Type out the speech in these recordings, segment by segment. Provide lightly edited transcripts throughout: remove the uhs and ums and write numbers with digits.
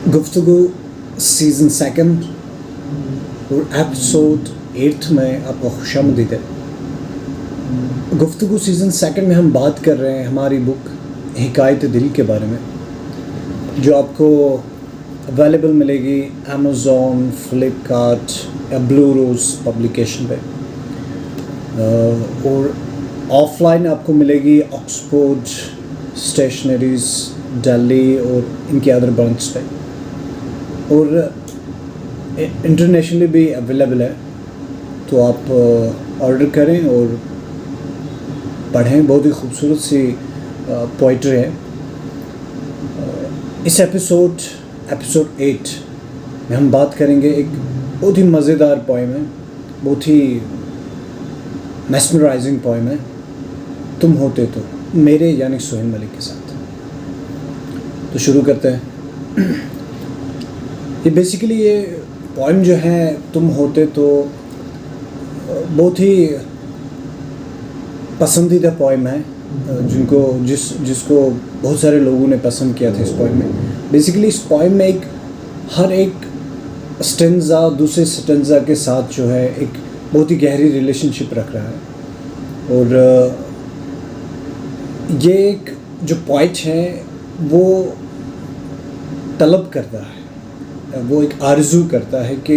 गुफ्तगू season second और episode 8 में आपको खुशामदीद है। गुफ्तगू सीज़न सेकंड में हम बात कर रहे हैं हमारी बुक हिकायत दिल के बारे में, जो आपको अवेलेबल मिलेगी अमेज़ॉन, फ्लिपकार्ट या ब्लू रोज़ पब्लिकेशन पे, और ऑफलाइन आपको मिलेगी ऑक्सफोर्ड स्टेशनरीज़ दिल्ली और इनके अदर ब्रांच पे, और इंटरनेशनली भी अवेलेबल है। तो आप ऑर्डर करें और पढ़ें। बहुत ही खूबसूरत सी पोइट्री है। इस एपिसोड 8 में हम बात करेंगे, एक बहुत ही मज़ेदार पोइम है, बहुत ही मेस्मराइजिंग पोइम है, तुम होते तो, मेरे यानी सोहेल मलिक के साथ। तो शुरू करते हैं। ये बेसिकली ये पोइम जो है तुम होते तो बहुत ही पसंदीदा पोइम है, जिसको बहुत सारे लोगों ने पसंद किया था इस पोइम में। बेसिकली इस पोइम में हर एक स्टेंजा दूसरे स्टेंजा के साथ जो है एक बहुत ही गहरी रिलेशनशिप रख रहा है। और ये एक जो पोइट है वो तलब करता है, वो एक आरज़ू करता है कि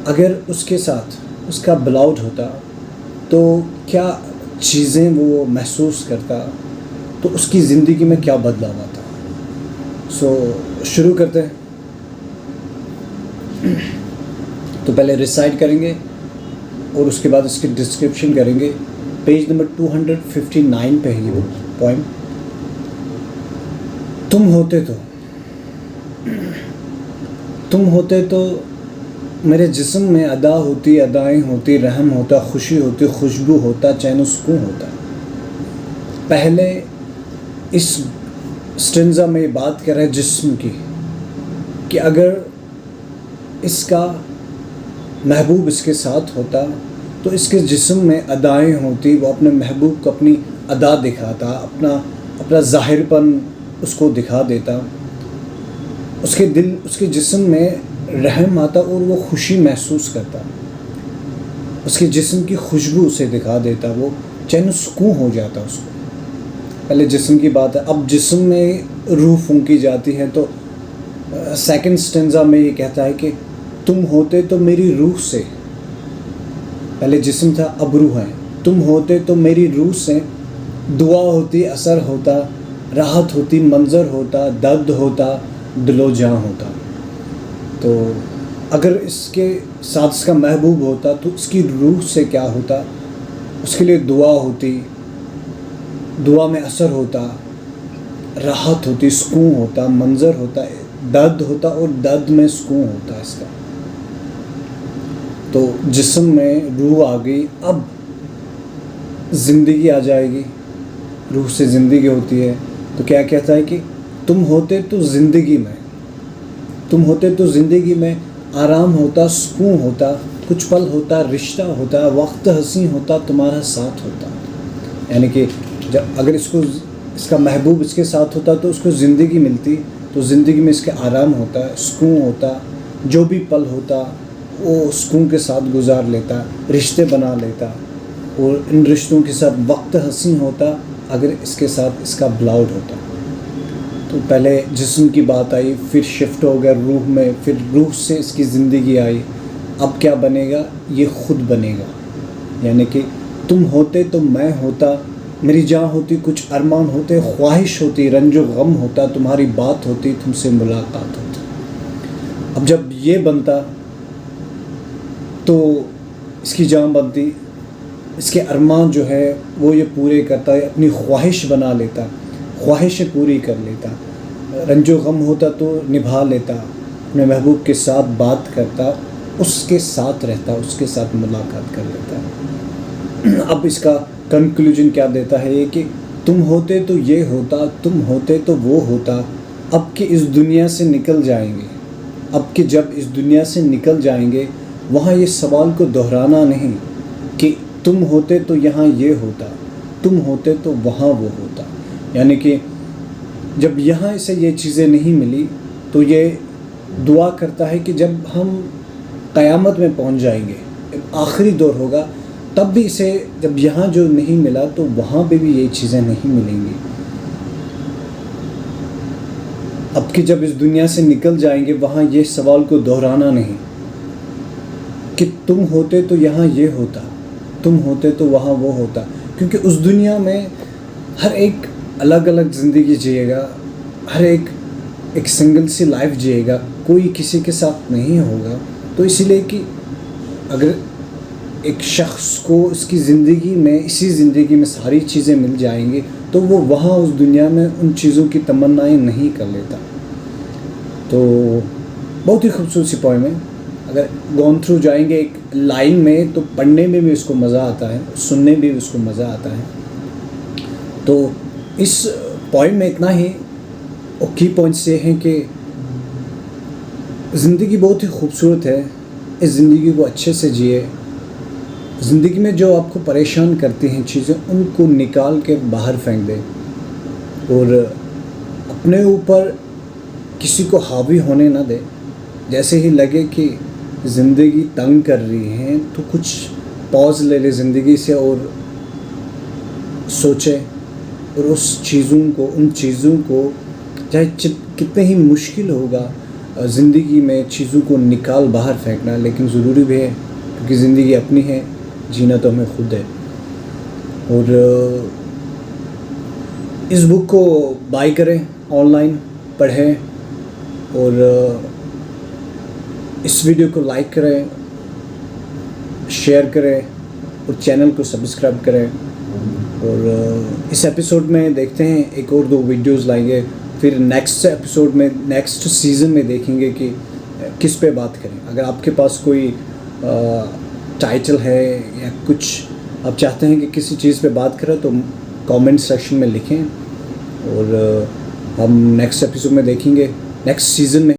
अगर उसके साथ उसका ब्लाउड होता तो क्या चीज़ें वो महसूस करता, तो उसकी ज़िंदगी में क्या बदलाव आता। शुरू करते हैं। तो पहले रिसाइट करेंगे और उसके बाद इसकी डिस्क्रिप्शन करेंगे। पेज नंबर 259 पे है ये पोइम। तुम होते तो मेरे जिस्म में अदा होती, अदाएं होती, रहम होता, खुशी होती, खुशबू होता, चैन सुकून होता। पहले इस स्टेंजा में बात कर रहे हैं जिस्म की, कि अगर इसका महबूब इसके साथ होता तो इसके जिस्म में अदाएं होती, वो अपने महबूब को अपनी अदा दिखाता, अपना ज़ाहिरपन उसको दिखा देता, उसके जिस्म में रहम आता और वो खुशी महसूस करता, उसके जिस्म की खुशबू उसे दिखा देता, वो चैन सुकून हो जाता उसको। पहले जिस्म की बात है, अब जिस्म में रूह फूंकी जाती है। तो सेकंड स्टेंजा में ये कहता है कि तुम होते तो मेरी रूह से, पहले जिस्म था अब रूह है, तुम होते तो मेरी रूह से दुआ होती, असर होता, राहत होती, मंजर होता, दर्द होता, दिलो जान होता। तो अगर इसके साथ इसका महबूब होता तो उसकी रूह से क्या होता, उसके लिए दुआ होती, दुआ में असर होता, राहत होती, सुकून होता, मंजर होता, दर्द होता और दर्द में सुकून होता इसका। तो जिस्म में रूह आ गई, अब ज़िंदगी आ जाएगी। रूह से ज़िंदगी होती है। तो क्या कहता है कि तुम होते तो ज़िंदगी में आराम होता, सुकून होता, कुछ पल होता, रिश्ता होता, वक्त हंसी होता, तुम्हारा साथ होता। यानी कि जब अगर इसका महबूब इसके साथ होता तो उसको ज़िंदगी मिलती, तो ज़िंदगी में इसके आराम होता, सुकून होता, जो भी पल होता वो सुकून के साथ गुजार लेता, रिश्ते बना लेता, और इन रिश्तों के साथ वक्त हंसी होता अगर इसके साथ इसका ब्लाउड होता। तो पहले जिस्म की बात आई, फिर शिफ्ट हो गया रूह में, फिर रूह से इसकी ज़िंदगी आई। अब क्या बनेगा, ये ख़ुद बनेगा। यानी कि तुम होते तो मैं होता, मेरी जान होती, कुछ अरमान होते, ख्वाहिश होती, रंजो गम होता, तुम्हारी बात होती, तुमसे मुलाकात होती। अब जब ये बनता तो इसकी जान बनती, इसके अरमान जो है वो ये पूरे करता है, अपनी ख्वाहिश बना लेता, ख्वाहिशें पूरी कर लेता, रंजो गम होता तो निभा लेता, अपने महबूब के साथ बात करता, उसके साथ रहता, उसके साथ मुलाकात कर लेता। अब इसका कंक्लूजन क्या देता है ये, कि तुम होते तो ये होता, तुम होते तो वो होता, अब कि इस दुनिया से निकल जाएंगे, अब कि जब इस दुनिया से निकल जाएंगे वहाँ ये सवाल को दोहराना नहीं कि तुम होते तो यहाँ ये होता, तुम होते तो वहाँ वो होता। यानी कि जब यहाँ से ये चीज़ें नहीं मिली تو یہ دعا کرتا ہے کہ جب ہم قیامت میں پہنچ جائیں گے، آخری دور ہوگا، تب بھی اسے جب یہاں جو نہیں ملا تو وہاں پہ بھی یہ چیزیں نہیں ملیں گی. اب کہ جب اس دنیا سے نکل جائیں گے وہاں یہ سوال کو دہرانا نہیں کہ تم ہوتے تو یہاں یہ ہوتا، تم ہوتے تو وہاں وہ ہوتا. کیونکہ اس دنیا میں ہر ایک الگ الگ زندگی جیے گا، ہر ایک سنگل سی لائف جیے گا، کوئی کسی کے ساتھ نہیں ہوگا. تو اسی لیے کہ اگر ایک شخص کو اس کی زندگی میں، اسی زندگی میں ساری چیزیں مل جائیں گی تو وہ وہاں اس دنیا میں ان چیزوں کی تمنائیں نہیں کر لیتا. تو بہت ہی خوبصورت سی پوئم ہے. اگر گون تھرو جائیں گے ایک لائن میں تو پڑھنے میں بھی اس کو مزہ آتا ہے، سننے میں بھی اس کو مزہ آتا ہے. تو اس پوئم میں اتنا ہی کی پوائنٹس یہ ہیں کہ زندگی بہت ہی خوبصورت ہے، اس زندگی کو اچھے سے جیے. زندگی میں جو آپ کو پریشان کرتی ہیں چیزیں، ان کو نکال کے باہر پھینک دیں اور اپنے اوپر کسی کو حاوی ہونے نہ دے. جیسے ہی لگے کہ زندگی تنگ کر رہی ہیں تو کچھ پاز لے لے زندگی سے اور سوچے، اور اس ان چیزوں کو چاہے کتنے ہی مشکل ہوگا زندگی میں چیزوں کو نکال باہر پھینکنا، لیکن ضروری بھی ہے کیونکہ زندگی اپنی ہے، جینا تو ہمیں خود ہے. اور اس بک کو بائی کریں، آن لائن پڑھیں، اور اس ویڈیو کو لائک کریں، شیئر کریں اور چینل کو سبسکرائب کریں. اور اس ایپیسوڈ میں دیکھتے ہیں ایک اور 2 ویڈیوز لائیں گے، پھر نیکسٹ ایپیسوڈ میں نیکسٹ سیزن میں دیکھیں گے کہ کس پہ بات کریں. اگر آپ کے پاس کوئی ٹائٹل ہے یا کچھ آپ چاہتے ہیں کہ کسی چیز پہ بات کریں تو کامنٹ سیکشن میں لکھیں، اور ہم نیکسٹ ایپیسوڈ میں دیکھیں گے نیکسٹ سیزن میں